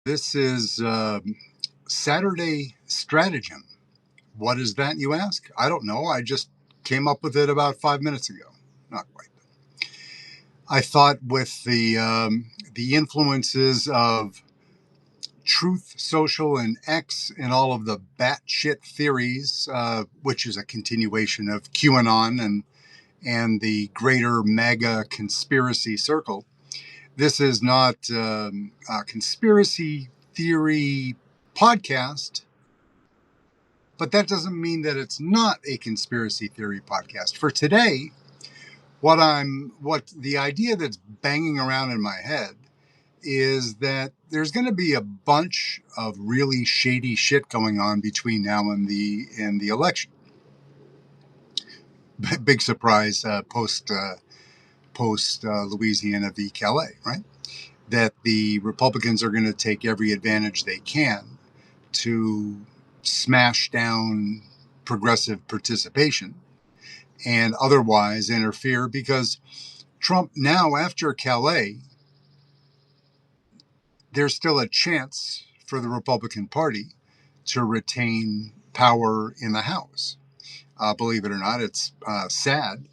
This is Saturday Stratagem. What is that, you ask? I don't know. I just came up with it about 5 minutes ago. Not quite. I thought with the influences of Truth Social and X and all of the batshit theories, which is a continuation of QAnon and the greater MAGA conspiracy circle. This is not a conspiracy theory podcast, but that doesn't mean that it's not a conspiracy theory podcast. For today, what the idea that's banging around in my head is that there's going to be a bunch of really shady shit going on between now and the election. Big surprise post Louisiana v. Calais, right? That the Republicans are going to take every advantage they can to smash down progressive participation and otherwise interfere, because Trump now, after Calais, there's still a chance for the Republican Party to retain power in the House. Believe it or not, it's sad.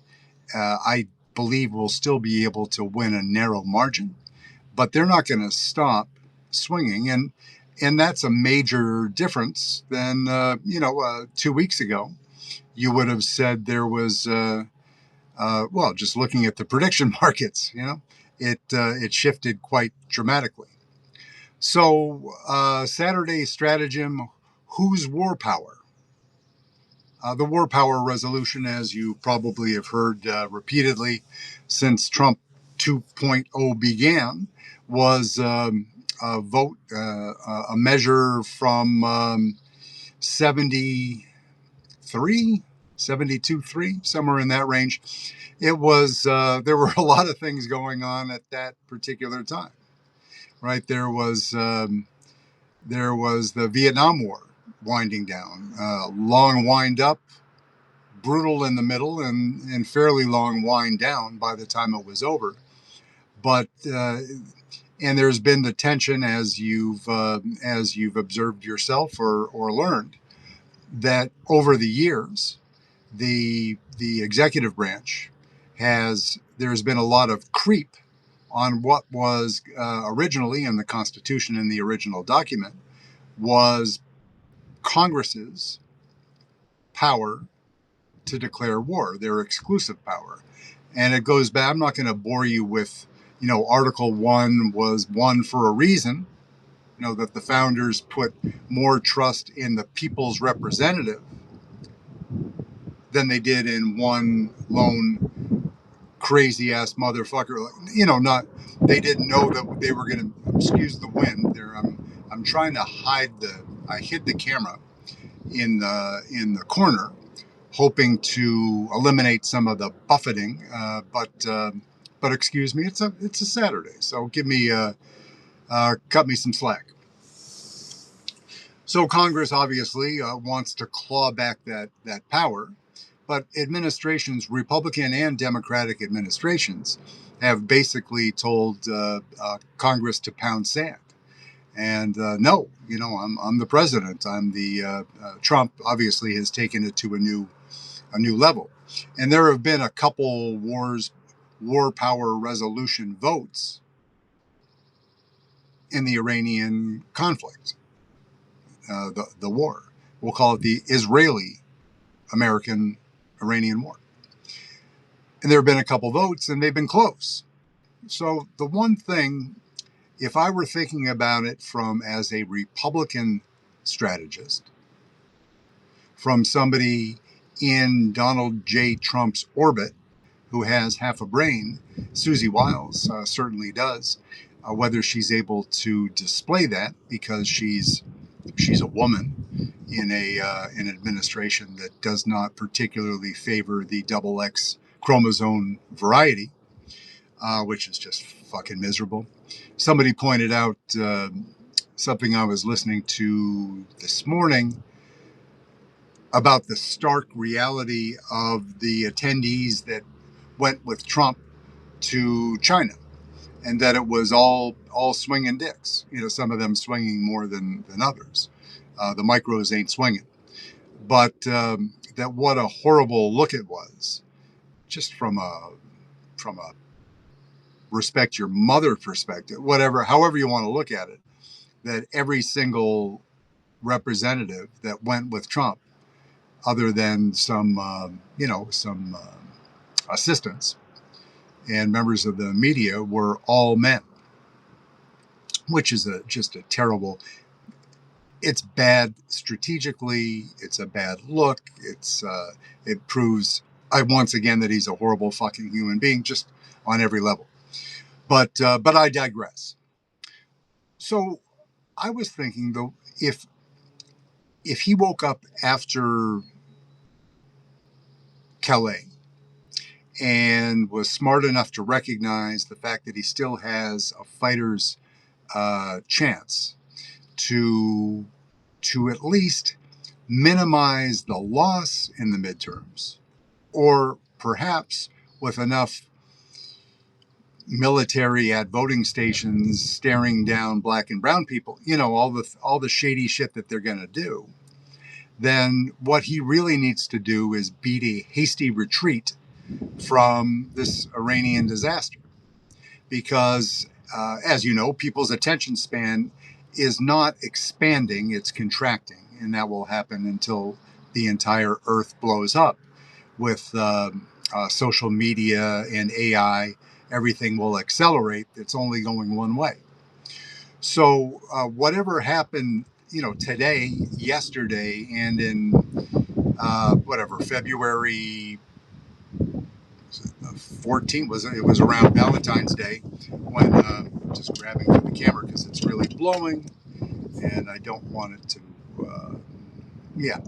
I believe we'll still be able to win a narrow margin, but they're not going to stop swinging. And that's a major difference than, 2 weeks ago. You would have said there was, just looking at the prediction markets, it shifted quite dramatically. So Saturday Stratagem, whose war power? The war power resolution, as you probably have heard repeatedly since Trump 2.0 began, was a vote, a measure from 73, 72-3, somewhere in that range. It was, there were a lot of things going on at that particular time, right? There was the Vietnam War winding down, long wind up, brutal in the middle, and fairly long wind down by the time it was over. But and there's been the tension, as you've observed yourself or learned, that over the years, the executive branch there's been a lot of creep on what was originally in the Constitution, in the original document, was Congress's power to declare war, their exclusive power. And it goes back, I'm not going to bore you with, Article 1 was one for a reason, that the founders put more trust in the people's representative than they did in one lone crazy ass motherfucker. They didn't know that they were going to, excuse the wind there. I'm trying to I hid the camera in the corner, hoping to eliminate some of the buffeting. But excuse me, it's a Saturday, so cut me some slack. So Congress obviously wants to claw back that power, but administrations, Republican and Democratic administrations, have basically told Congress to pound sand. And no, I'm the president. I'm the Trump obviously has taken it to a new level. And there have been a couple war power resolution votes in the Iranian conflict, the war. We'll call it the Israeli-American Iranian war. And there have been a couple votes, and they've been close. So the one thing, if I were thinking about it as a Republican strategist, from somebody in Donald J. Trump's orbit who has half a brain, Susie Wiles certainly does. Whether she's able to display that because she's a woman in an administration that does not particularly favor the double X chromosome variety, which is just fucking miserable. Somebody pointed out something I was listening to this morning about the stark reality of the attendees that went with Trump to China. and that it was all swinging dicks. Some of them swinging more than others. The micros ain't swinging, but that what a horrible look it was, just from a respect your mother perspective, whatever, however you want to look at it, that every single representative that went with Trump, other than some assistants and members of the media, were all men, which is just a terrible. It's bad strategically. It's a bad look. It proves once again that he's a horrible fucking human being, just on every level. But I digress. So I was thinking though, if he woke up after Calais and was smart enough to recognize the fact that he still has a fighter's chance to at least minimize the loss in the midterms, or perhaps with enough military at voting stations staring down black and brown people, all the shady shit that they're going to do, then what he really needs to do is beat a hasty retreat from this Iranian disaster. Because, as you know, people's attention span is not expanding, it's contracting. And that will happen until the entire earth blows up with social media and AI. Everything will accelerate. It's only going one way. So whatever happened, today, yesterday, and in February 14th, it was around Valentine's Day, when just grabbing for the camera because it's really blowing and I don't want it to. Yeah.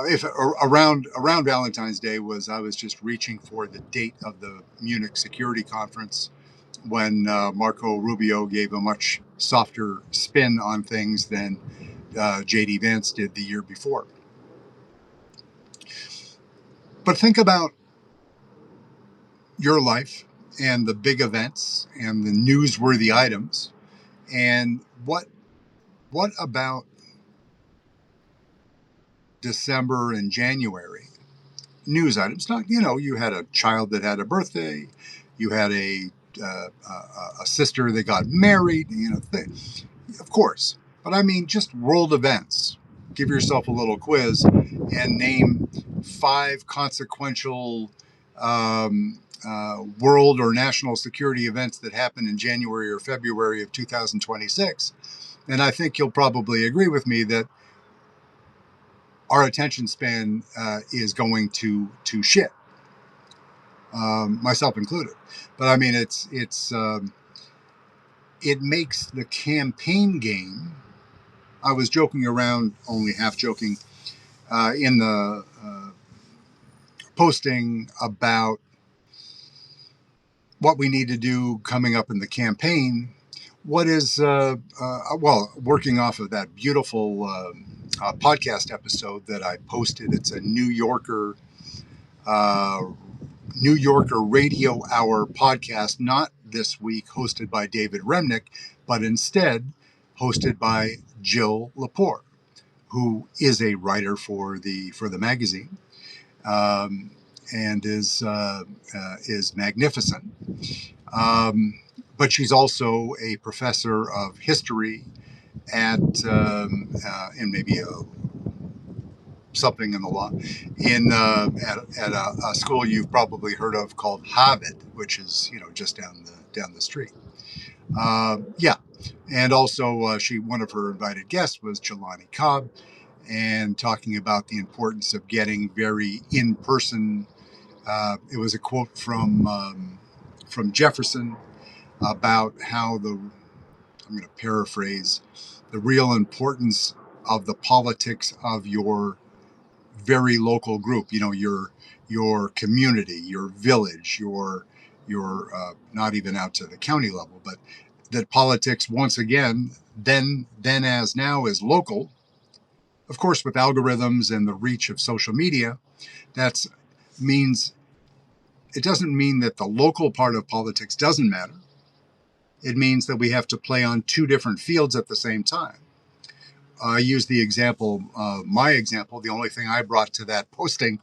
If around Valentine's Day I was just reaching for the date of the Munich Security Conference, when Marco Rubio gave a much softer spin on things than J.D. Vance did the year before. But think about your life and the big events and the newsworthy items, and what about December and January news items? Not, you had a child that had a birthday, you had a sister that got married, of course. But I mean, just world events. Give yourself a little quiz and name 5 consequential world or national security events that happened in January or February of 2026. And I think you'll probably agree with me that our attention span is going to shit, myself included. But I mean, it makes the campaign game. I was joking around, only half joking, in the posting about what we need to do coming up in the campaign. What is, working off of that beautiful podcast episode that I posted. It's a New Yorker Radio Hour podcast, not this week hosted by David Remnick, but instead hosted by Jill Lepore, who is a writer for the magazine, and is magnificent. But she's also a professor of history at and maybe something in the law at a school you've probably heard of called Harvard, which is just down the street. Yeah, and also one of her invited guests was Jelani Cobb, and talking about the importance of getting very in person. It was a quote from Jefferson about how I'm going to paraphrase, the real importance of the politics of your very local group, your community, your village, your not even out to the county level, but that politics, once again, then as now, is local. Of course, with algorithms and the reach of social media, that means it doesn't mean that the local part of politics doesn't matter. It means that we have to play on two different fields at the same time. I use the example, my example, the only thing I brought to that posting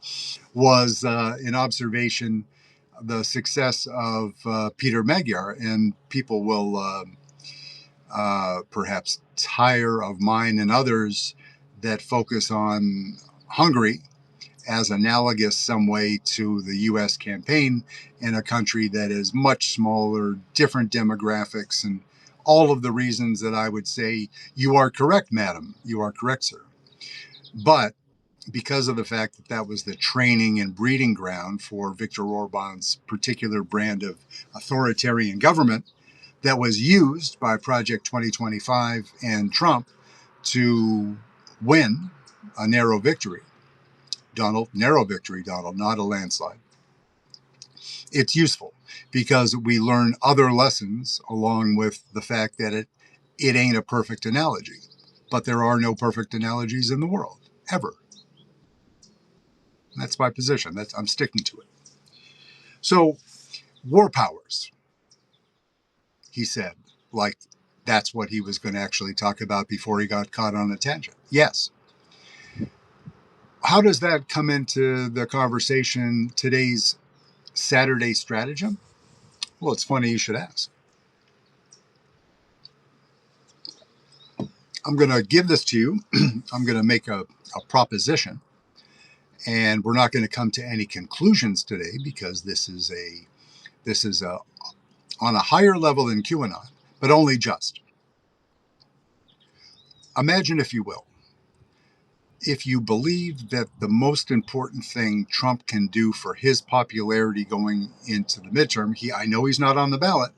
was an observation, the success of Peter Magyar, and people will perhaps tire of mine and others that focus on Hungary as analogous some way to the U.S. campaign in a country that is much smaller, different demographics, and all of the reasons that I would say, you are correct, madam, you are correct, sir. But because of the fact that that was the training and breeding ground for Viktor Orban's particular brand of authoritarian government that was used by Project 2025 and Trump to win a narrow victory, Donald, not a landslide. It's useful because we learn other lessons along with the fact that it ain't a perfect analogy, but there are no perfect analogies in the world, ever. That's my position. I'm sticking to it. So, war powers, he said, like that's what he was going to actually talk about before he got caught on a tangent. Yes. How does that come into the conversation today's Saturday Stratagem? Well, it's funny you should ask. I'm going to give this to you. I'm going to make a proposition, and we're not going to come to any conclusions today because this is on a higher level than QAnon, but only just. Imagine, if you will, if you believe that the most important thing Trump can do for his popularity going into the midterm, I know he's not on the ballot,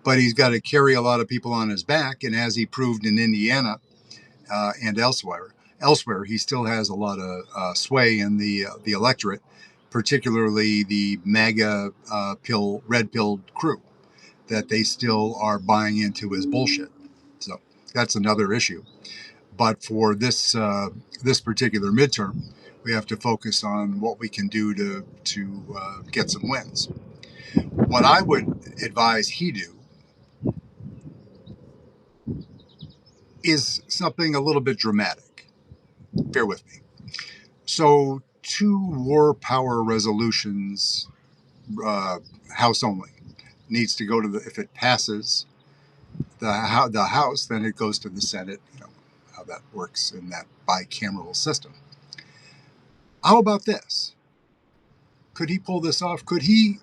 but he's got to carry a lot of people on his back. And as he proved in Indiana and elsewhere, he still has a lot of sway in the electorate, particularly the MAGA red pill crew, that they still are buying into his bullshit. So that's another issue. But for this particular midterm, we have to focus on what we can do to get some wins. What I would advise he do is something a little bit dramatic. Bear with me. So 2 war power resolutions, House only, needs to go to if it passes the House, then it goes to the Senate. You know how that works in that bicameral system. How about this? Could he pull this off? Could he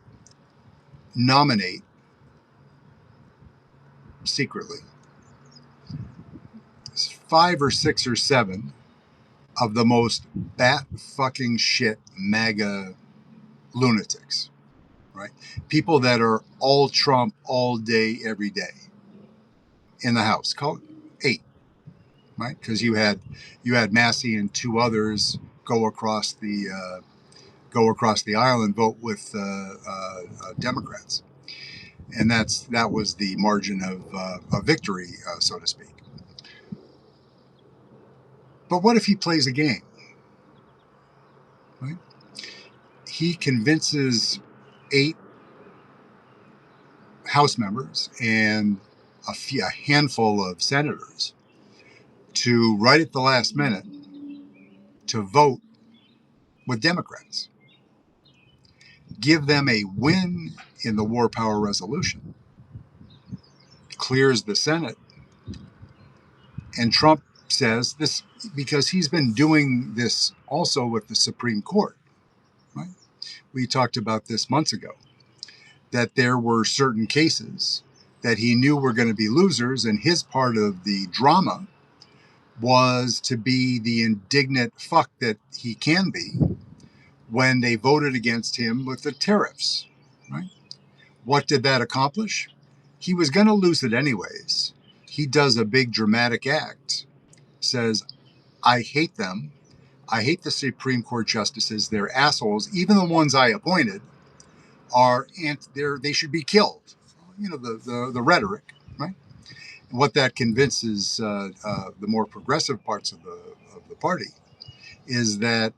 nominate secretly 5 or 6 or 7 of the most bat fucking shit MAGA lunatics, right? People that are all Trump all day, every day in the House. Call it 8, right? Because you had Massey and 2 others go across the aisle and vote with Democrats, and that was the margin of victory, so to speak. But what if he plays a game? Right? He convinces 8 House members and a handful of senators to, right at the last minute, to vote with Democrats. Give them a win in the war power resolution. Clears the Senate. And Trump says this because he's been doing this also with the Supreme Court. Right? We talked about this months ago, that there were certain cases that he knew were going to be losers, and his part of the drama was to be the indignant fuck that he can be when they voted against him with the tariffs, right? What did that accomplish? He was going to lose it anyways. He does a big dramatic act, says, I hate them. I hate the Supreme Court justices. They're assholes. Even the ones I appointed they should be killed. You know, the rhetoric, right? What that convinces the more progressive parts of the party is that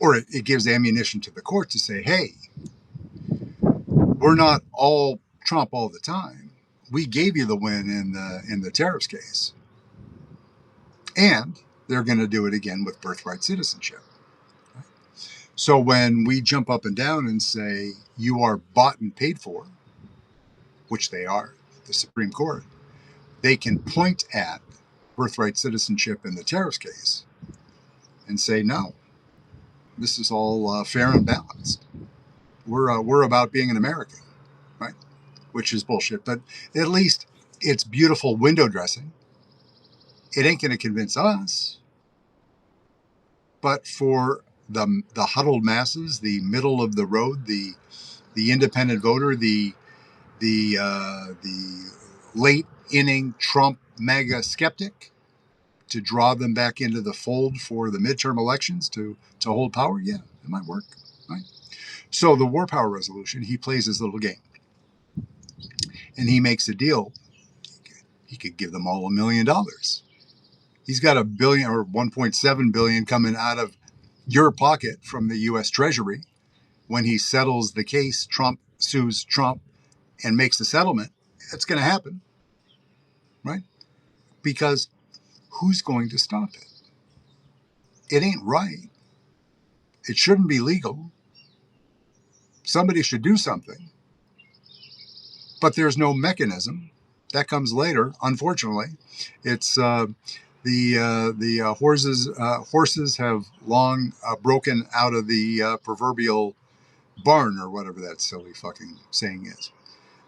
Or it gives ammunition to the court to say, hey, we're not all Trump all the time. We gave you the win in the tariffs case. And they're going to do it again with birthright citizenship. So when we jump up and down and say you are bought and paid for, which they are, the Supreme Court, they can point at birthright citizenship in the tariffs case and say, no, this is all fair and balanced. We're about being an American, right? Which is bullshit. But at least it's beautiful window dressing. It ain't going to convince us. But for the huddled masses, the middle of the road, the independent voter, the late inning Trump MAGA skeptic, to draw them back into the fold for the midterm elections to hold power, yeah, it might work, right? So the war power resolution, he plays his little game, and he makes a deal. He could give them all $1 million. He's got $1 billion or 1.7 billion coming out of your pocket from the U.S. Treasury when he settles the case. Trump sues Trump and makes the settlement. It's going to happen, right? Because who's going to stop it? It ain't right. It shouldn't be legal. Somebody should do something, but there's no mechanism. That comes later, unfortunately. It's the horses have long broken out of the proverbial barn, or whatever that silly fucking saying is.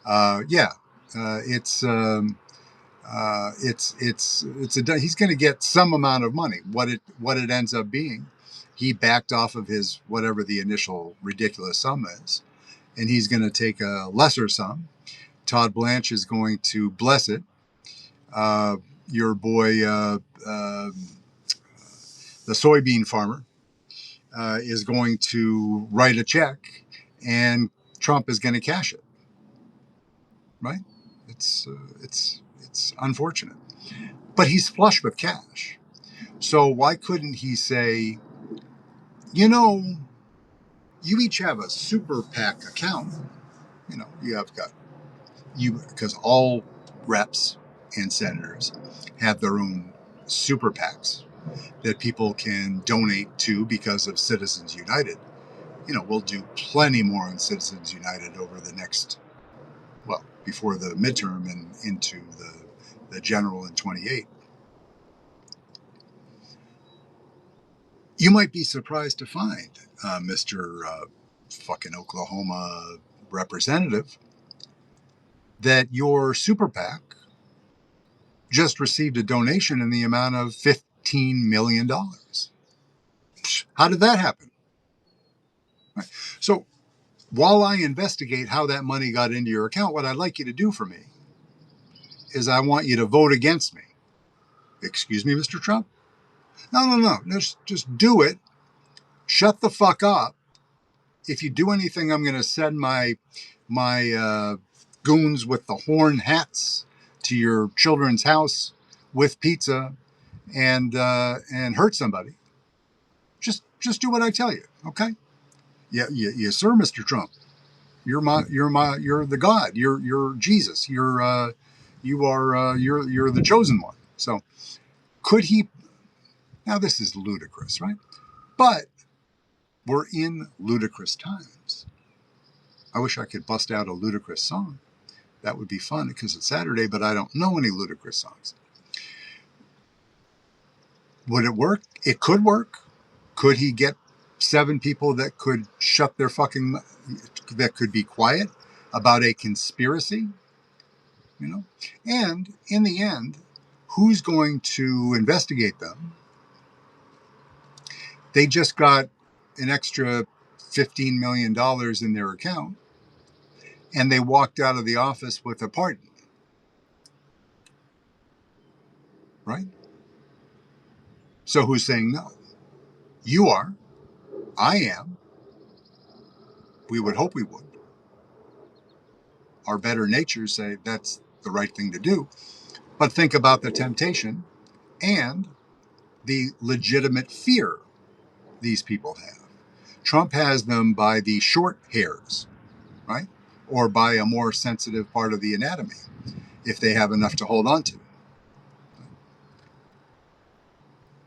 Yeah, it's he's going to get some amount of money. What it ends up being, he backed off of his whatever the initial ridiculous sum is, and he's going to take a lesser sum. Todd Blanche is going to bless it. Your boy, the soybean farmer, is going to write a check, and Trump is going to cash it. Right? It's unfortunate, but he's flush with cash. So why couldn't he say, you know, you each have a super PAC account. You know, you have got because all reps and senators have their own super PACs that people can donate to because of Citizens United. You know, we'll do plenty more on Citizens United over the next, well, before the midterm and into the general in 28. You might be surprised to find, Mr. Fucking Oklahoma representative, that your super PAC just received a donation in the amount of $15 million. How did that happen? Right. So while I investigate how that money got into your account, what I'd like you to do for me is I want you to vote against me. Excuse me, Mr. Trump? No. Just do it. Shut the fuck up. If you do anything, I'm going to send my goons with the horn hats to your children's house with pizza and hurt somebody. Just do what I tell you, okay? Yeah, yes, sir, Mr. Trump. You're the God. You're Jesus. You're the chosen one. So could he? Now this is ludicrous, right? But we're in ludicrous times. I wish I could bust out a ludicrous song. That would be fun because it's Saturday, but I don't know any ludicrous songs. Would it work? It could work. Could he get 7 people that could shut their fucking, that could be quiet about a conspiracy? You know? And in the end, who's going to investigate them? They just got an extra $15 million in their account, and they walked out of the office with a pardon. Right? So who's saying no? You are. I am. We would hope we would. Our better natures say that's the right thing to do. But think about the temptation and the legitimate fear these people have. Trump has them by the short hairs, right? Or by a more sensitive part of the anatomy, if they have enough to hold on to.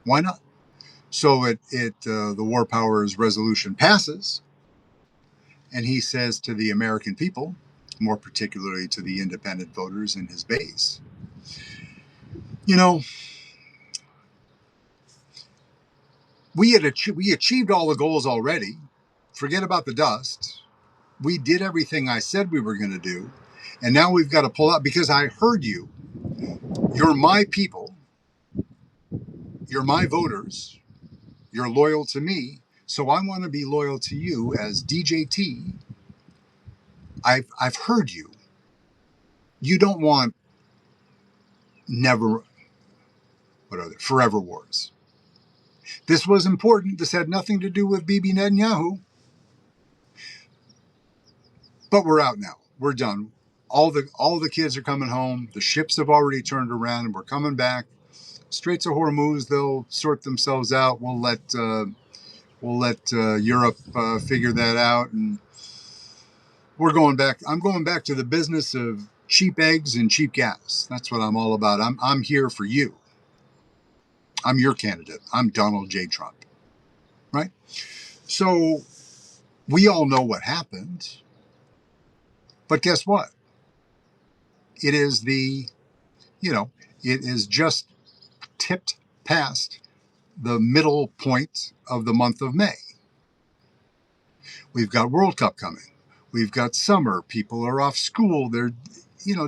Why not? So the War Powers resolution passes, and he says to the American people, more particularly to the independent voters in his base, you know, we achieved all the goals already. Forget about the dust. We did everything I said we were going to do, and now we've got to pull out because I heard you. You're my people. You're my voters. You're loyal to me, so I want to be loyal to you as DJT. I've heard you. You don't want never what are they? Forever wars. This was important. This had nothing to do with Bibi Netanyahu, but we're out now. We're done. All the kids are coming home. The ships have already turned around, and we're coming back. Straits of Hormuz, they'll sort themselves out. We'll let Europe figure that out, and we're going back. I'm going back to the business of cheap eggs and cheap gas. That's what I'm all about. I'm here for you. I'm your candidate. I'm Donald J. Trump. Right? So we all know what happened. But guess what? It is it is just tipped past the middle point of the month of May. We've got World Cup coming. We've got summer. People are off school. They're,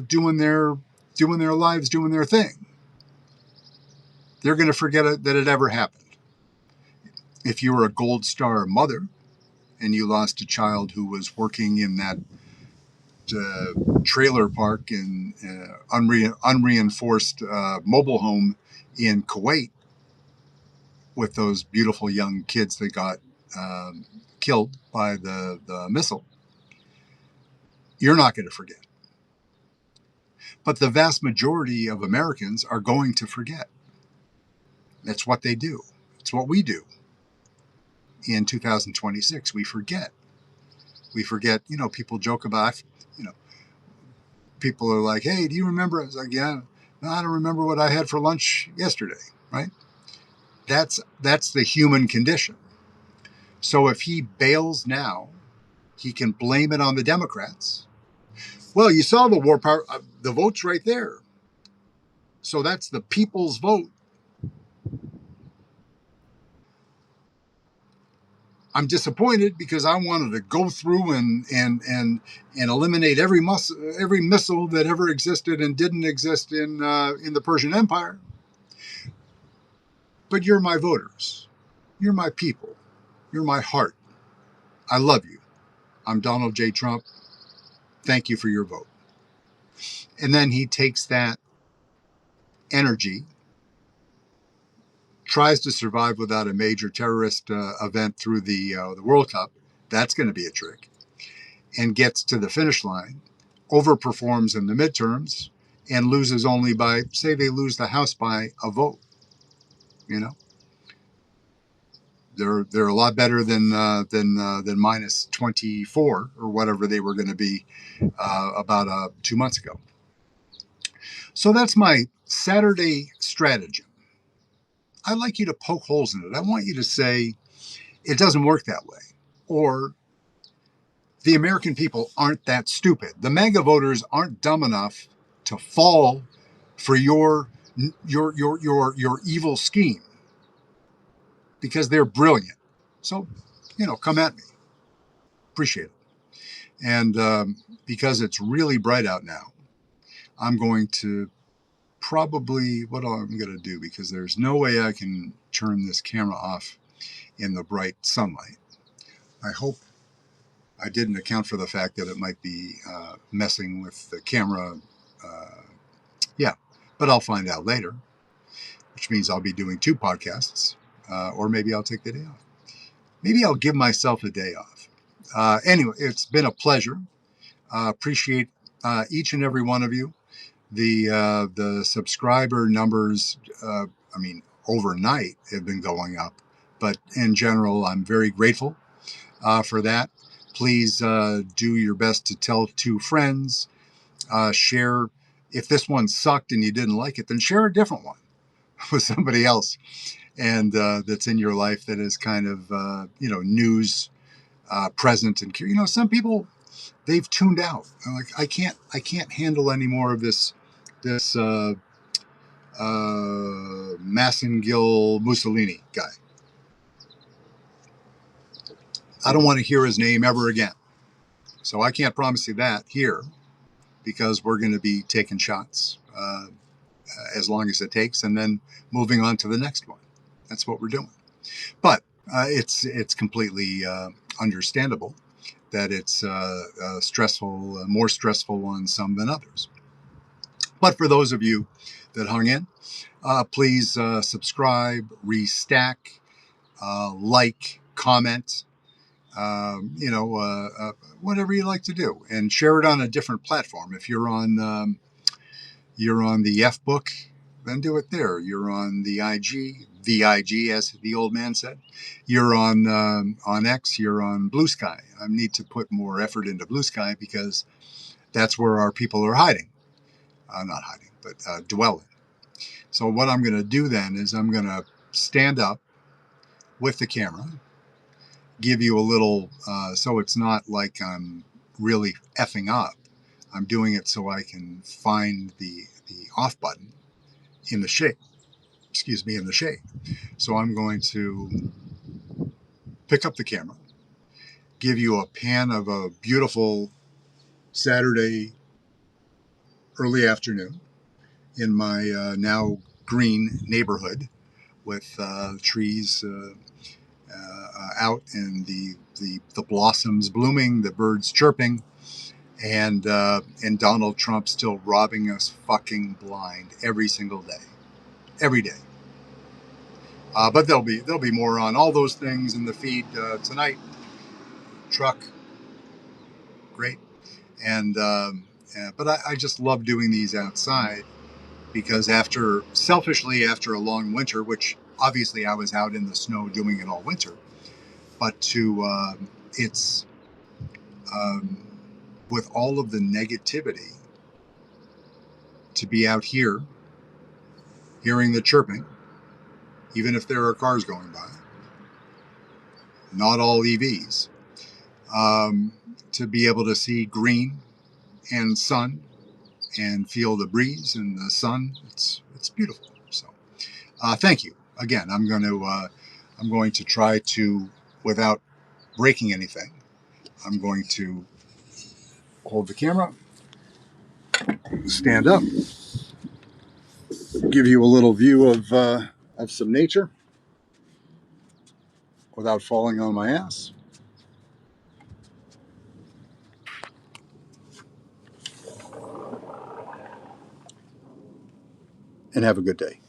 doing their lives, doing their thing. They're going to forget that it ever happened. If you were a Gold Star mother and you lost a child who was working in that trailer park in unreinforced mobile home in Kuwait with those beautiful young kids that got killed by the missile, you're not going to forget. But the vast majority of Americans are going to forget. That's what they do. It's what we do. In 2026, we forget. We forget, people joke about, people are like, hey, do you remember? I was like, yeah, no, I don't remember what I had for lunch yesterday, right? That's the human condition. So if he bails now, he can blame it on the Democrats. Well, you saw the war power, the vote's right there. So that's the people's vote. I'm disappointed because I wanted to go through and eliminate every missile that ever existed and didn't exist in the Persian Empire. But you're my voters. You're my people. You're my heart. I love you. I'm Donald J. Trump. Thank you for your vote. And then he takes that energy, tries to survive without a major terrorist event through the World Cup. That's going to be a trick. And gets to the finish line, overperforms in the midterms, and loses only by, say, they lose the House by a vote. They're a lot better than minus 24 or whatever they were going to be about 2 months ago. So that's my Saturday stratagem. I'd like you to poke holes in it. I want you to say it doesn't work that way, or the American people aren't that stupid. The MAGA voters aren't dumb enough to fall for your evil scheme, because they're brilliant. So, come at me. Appreciate it. And because it's really bright out now, I'm going to probably, what I'm going to do, because there's no way I can turn this camera off in the bright sunlight. I hope I didn't account for the fact that it might be messing with the camera. Yeah, but I'll find out later, which means I'll be doing 2 podcasts, or maybe I'll take the day off. Maybe I'll give myself a day off. Anyway, it's been a pleasure. Appreciate each and every one of you. The subscriber numbers, overnight have been going up, but in general, I'm very grateful. for that. Please do your best to tell 2 friends. Share. If this one sucked and you didn't like it, then share a different one with somebody else, and that's in your life that is kind of news present. And some people, they've tuned out. They're like, I can't handle any more of this Massengill Mussolini guy. I don't want to hear his name ever again. So I can't promise you that here, because we're going to be taking shots as long as it takes, and then moving on to the next one. That's what we're doing. But it's completely understandable that it's stressful, more stressful on some than others. But for those of you that hung in, please subscribe, restack, like, comment, whatever you like to do, and share it on a different platform. If you're on the F book, then do it there. You're on the IG, as the old man said. You're on X. You're on Blue Sky. I need to put more effort into Blue Sky, because that's where our people are hiding. Not hiding, but dwelling. So what I'm going to do then is I'm going to stand up with the camera, give you a little, so it's not like I'm really effing up. I'm doing it so I can find the off button in the shade. In the shade. So I'm going to pick up the camera, give you a pan of a beautiful Saturday early afternoon in my now green neighborhood, with trees out, and the blossoms blooming, the birds chirping, and Donald Trump still robbing us fucking blind every single day, every day. But there'll be more on all those things in the feed tonight. Truck, great, and but I just love doing these outside, because selfishly, after a long winter, which obviously I was out in the snow doing it all winter, but it's um, with all of the negativity, to be out here hearing the chirping, even if there are cars going by, not all EVs, to be able to see green and sun and feel the breeze and the sun, it's beautiful. So thank you again. I'm going to try to, without breaking anything, I'm going to hold the camera, stand up, give you a little view of some nature without falling on my ass. And have a good day.